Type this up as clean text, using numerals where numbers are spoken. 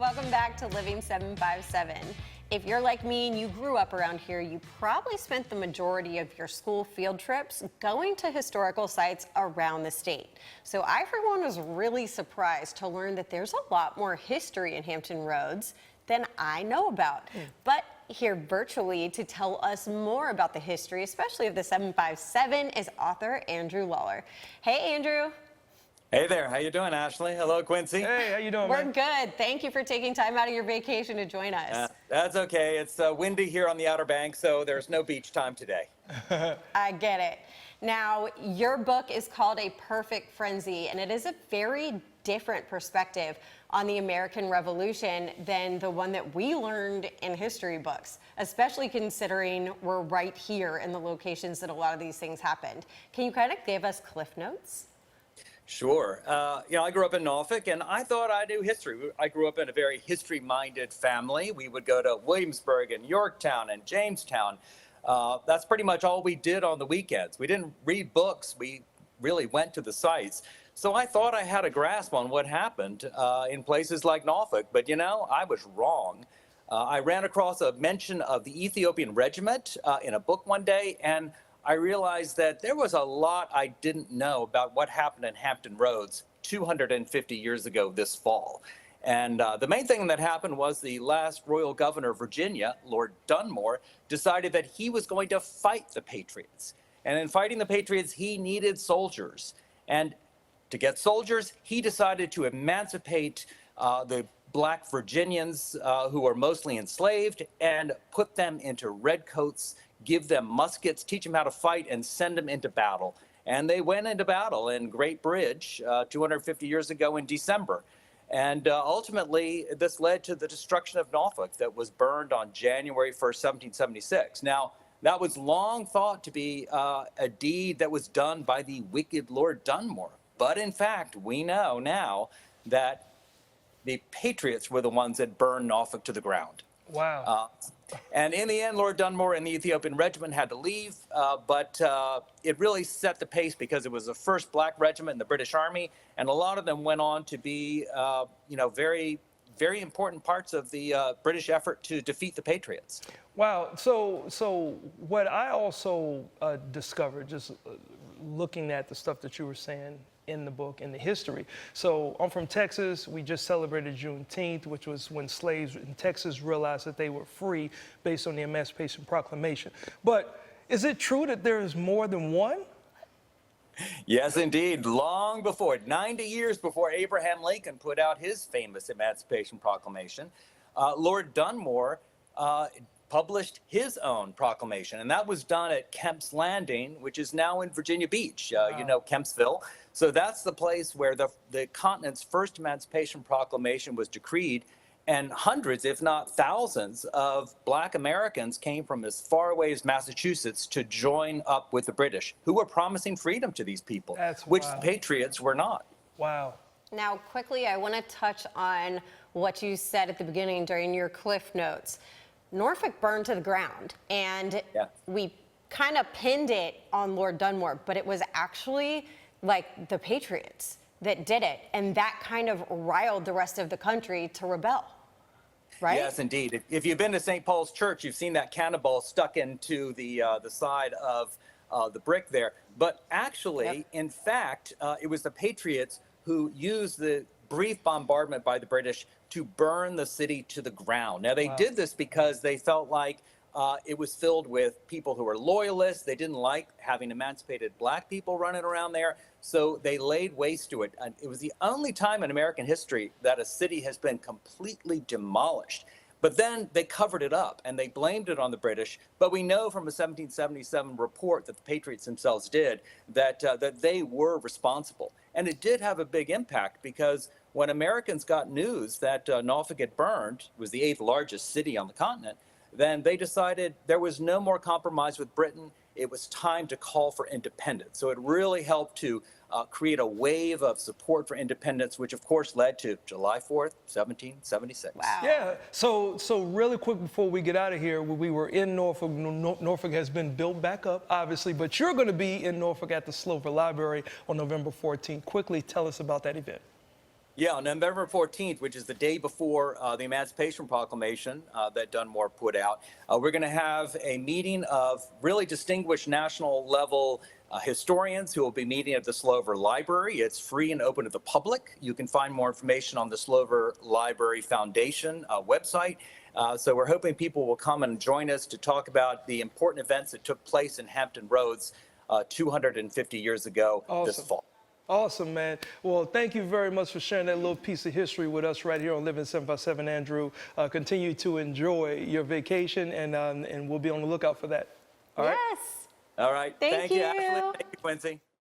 Welcome back to Living 757. If you're like me and you grew up around here, you probably spent the majority of your school field trips going to historical sites around the state. So I, for one, was really surprised to learn that there's a lot more history in Hampton Roads than I know about. But here virtually to tell us more about the history, especially of the 757, is author Andrew Lawler. Hey, Andrew. Hey there, how you doing, Ashley? Hello, Quincy. Hey, how you doing, We're man? good. Thank you for taking time out of your vacation to join us. That's okay. It's windy here on the Outer Banks, so there's no beach time today. I get it. Now, your book is called A Perfect Frenzy, and it is a very different perspective on the American Revolution than the one that we learned in history books, especially considering we're right here in the locations that a lot of these things happened. Can you kind of give us cliff notes? Sure. I grew up in Norfolk, and I thought I knew history. I grew up in a very history-minded family. We would go to Williamsburg and Yorktown and Jamestown. That's pretty much all we did on the weekends. We didn't read books. We really went to the sites. So I thought I had a grasp on what happened in places like Norfolk, but I was wrong. I ran across a mention of the Ethiopian Regiment in a book one day, and I realized that there was a lot I didn't know about what happened in Hampton Roads 250 years ago this fall. And the main thing that happened was the last royal governor of Virginia, Lord Dunmore, decided that he was going to fight the Patriots. And in fighting the Patriots, he needed soldiers. And to get soldiers, he decided to emancipate the Black Virginians who were mostly enslaved and put them into redcoats, give them muskets, teach them how to fight, and send them into battle. And they went into battle in Great Bridge 250 years ago in December. And ultimately, this led to the destruction of Norfolk that was burned on January 1st, 1776. Now, that was long thought to be a deed that was done by the wicked Lord Dunmore. But in fact, we know now that the Patriots were the ones that burned Norfolk to the ground. Wow. And in the end, Lord Dunmore and the Ethiopian Regiment had to leave, but it really set the pace because it was the first black regiment in the British Army, and a lot of them went on to be, very, very important parts of the British effort to defeat the Patriots. Wow. So what I also discovered just looking at the stuff that you were saying in the book, in the history. So I'm from Texas. We just celebrated Juneteenth, which was when slaves in Texas realized that they were free based on the Emancipation Proclamation. But is it true that there is more than one? Yes, indeed. Long before, 90 years before Abraham Lincoln put out his famous Emancipation Proclamation, Lord Dunmore published his own proclamation, and that was done at Kemp's Landing, which is now in Virginia Beach, Kempsville. So that's the place where the continent's first Emancipation Proclamation was decreed, and hundreds, if not thousands, of black Americans came from as far away as Massachusetts to join up with the British, who were promising freedom to these people, which the Patriots were not. Wow. Now, quickly, I want to touch on what you said at the beginning during your cliff notes. Norfolk burned to the ground, and we kind of pinned it on Lord Dunmore, but it was actually like the Patriots that did it, and that kind of riled the rest of the country to rebel, right? Yes, indeed. If you've been to St. Paul's Church, you've seen that cannonball stuck into the side of the brick there. But actually, in fact, it was the Patriots who used the brief bombardment by the British to burn the city to the ground. Now, they did this because they felt like it was filled with people who were loyalists. They didn't like having emancipated black people running around there, so they laid waste to it. And it was the only time in American history that a city has been completely demolished. But then they covered it up and they blamed it on the British. But we know from a 1777 report that the Patriots themselves did that they were responsible. And it did have a big impact because when Americans got news that Norfolk had burned, it was the 8th largest city on the continent, then they decided there was no more compromise with Britain. It was time to call for independence. So it really helped to create a wave of support for independence, which of course led to July 4th, 1776. Wow. Yeah, so really quick before we get out of here, we were in Norfolk. Norfolk has been built back up, obviously, but you're going to be in Norfolk at the Slover Library on November 14th. Quickly tell us about that event. Yeah, on November 14th, which is the day before the Emancipation Proclamation that Dunmore put out, we're going to have a meeting of really distinguished national level historians who will be meeting at the Slover Library. It's free and open to the public. You can find more information on the Slover Library Foundation website. So we're hoping people will come and join us to talk about the important events that took place in Hampton Roads 250 years ago this Awesome. fall. Awesome, man. Well, thank you very much for sharing that little piece of history with us right here on Living 757, Andrew. Continue to enjoy your vacation, and we'll be on the lookout for that. All right? Yes. All right. Thank you, you. Ashley. Thank you, Quincy.